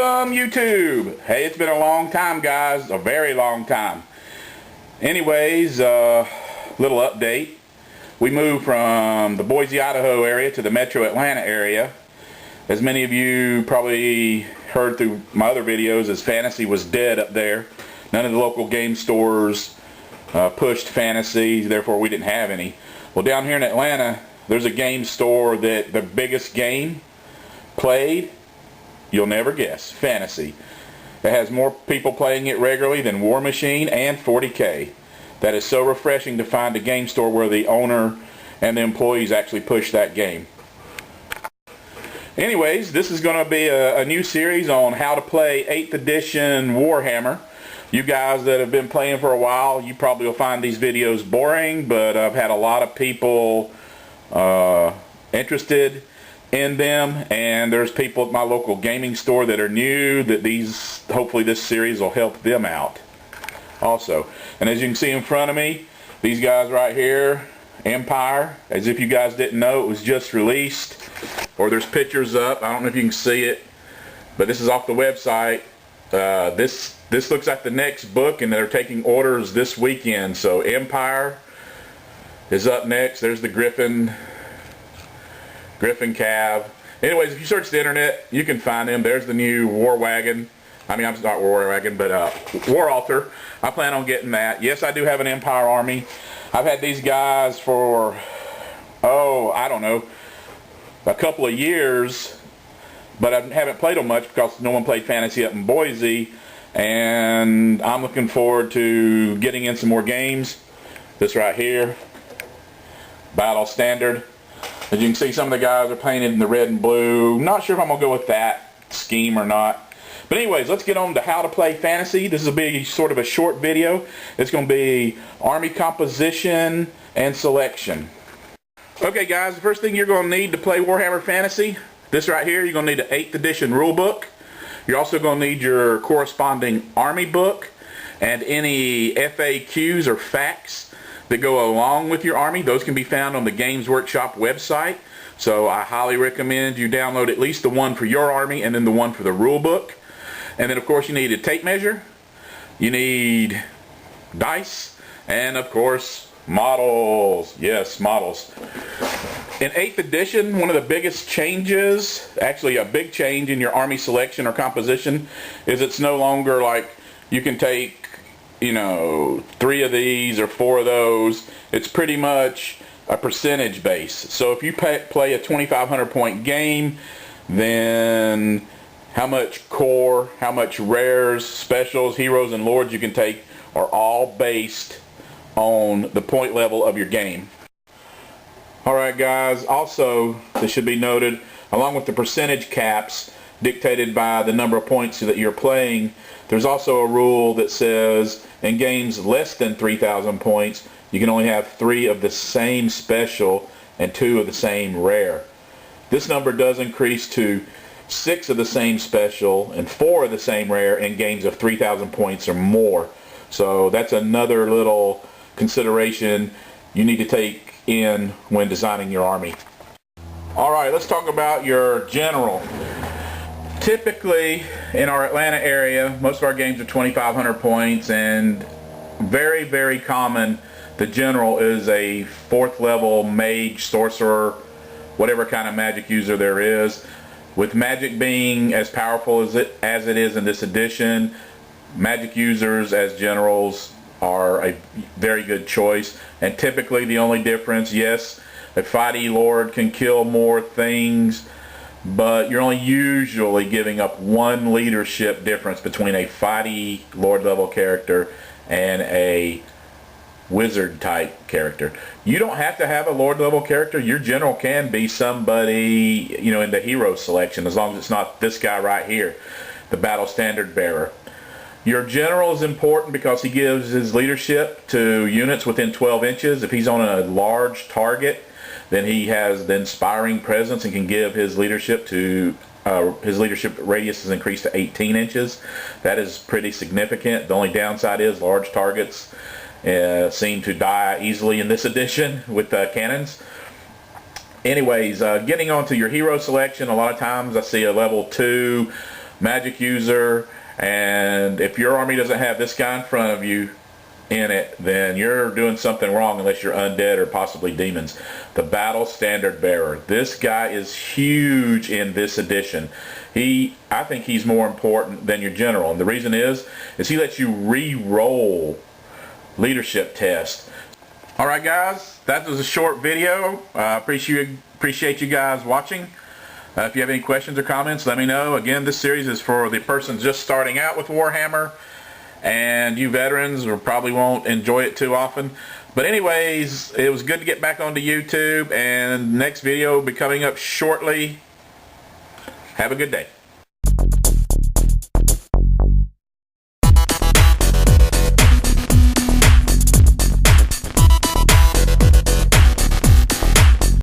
Welcome, YouTube. Hey, it's been a long time, guys, a very long time. Anyways, little update. We moved from the Boise, Idaho area to the metro Atlanta area. As many of you probably heard through my other videos, as Fantasy was dead up there. None of the local game stores pushed Fantasy, therefore we didn't have any. Well, down here in Atlanta, there's a game store that the biggest game played, you'll never guess, Fantasy. It has more people playing it regularly than War Machine and 40K. That is so refreshing to find a game store where the owner and the employees actually push that game. Anyways, this is going to be a new series on how to play 8th edition Warhammer. You guys that have been playing for a while, you probably will find these videos boring, but I've had a lot of people interested in them, and there's people at my local gaming store that are new that hopefully this series will help them out also. And as you can see in front of me, these guys right here, Empire, as if you guys didn't know, it was just released, or there's pictures up. I don't know if you can see it, but this is off the website. This looks like the next book, and they're taking orders this weekend. So Empire is up next. There's the Griffin Cav. Anyways, if you search the internet, you can find them. There's the new War Wagon. I mean, I'm not War Wagon, but War Altar. I plan on getting that. Yes, I do have an Empire army. I've had these guys for, I don't know, a couple of years, but I haven't played them much because no one played Fantasy up in Boise, and I'm looking forward to getting in some more games. This right here, Battle Standard. As you can see, some of the guys are painted in the red and blue. Not sure if I'm going to go with that scheme or not. But anyways, let's get on to how to play Fantasy. This will be sort of a short video. It's going to be army composition and selection. Okay guys, the first thing you're going to need to play Warhammer Fantasy, this right here, you're going to need an 8th edition rule book. You're also going to need your corresponding army book and any FAQs or facts that go along with your army. Those can be found on the Games Workshop website. So I highly recommend you download at least the one for your army and then the one for the rule book. And then of course you need a tape measure, you need dice, and of course models. Yes, models. In 8th edition, one of the biggest changes, actually a big change in your army selection or composition, is it's no longer like you can take, you know, 3 of these or 4 of those. It's pretty much a percentage base. So if you play a 2,500 point game, then how much core, how much rares, specials, heroes, and lords you can take are all based on the point level of your game. Alright guys, also this should be noted, along with the percentage caps dictated by the number of points that you're playing, there's also a rule that says in games less than 3,000 points, you can only have 3 of the same special and 2 of the same rare. This number does increase to 6 of the same special and 4 of the same rare in games of 3,000 points or more. So that's another little consideration you need to take in when designing your army. Alright, let's talk about your general. Typically in our Atlanta area, most of our games are 2,500 points, and very, very common, the general is a 4th level mage, sorcerer, whatever kind of magic user there is. With magic being as powerful as it is in this edition, magic users as generals are a very good choice. And typically the only difference, yes, a fighty lord can kill more things, but you're only usually giving up 1 leadership difference between a fighty lord level character and a wizard type character. You don't have to have a lord level character. Your general can be somebody, you know, in the hero selection, as long as it's not this guy right here, the battle standard bearer. Your general is important because he gives his leadership to units within 12 inches. If he's on a large target, then he has the inspiring presence and can give his leadership to his leadership radius is increased to 18 inches. That is pretty significant. The only downside is large targets seem to die easily in this edition with cannons. Anyways, getting on to your hero selection, a lot of times I see a level 2 magic user, and if your army doesn't have this guy in front of you in it, then you're doing something wrong unless you're undead or possibly demons. The battle standard bearer. This guy is huge in this edition. I think he's more important than your general, and the reason is he lets you re-roll leadership tests. Alright guys, that was a short video. Appreciate you guys watching. If you have any questions or comments, let me know. Again, this series is for the person just starting out with Warhammer, and you veterans probably won't enjoy it too often. But anyways, it was good to get back onto YouTube, and next video will be coming up shortly. Have a good day.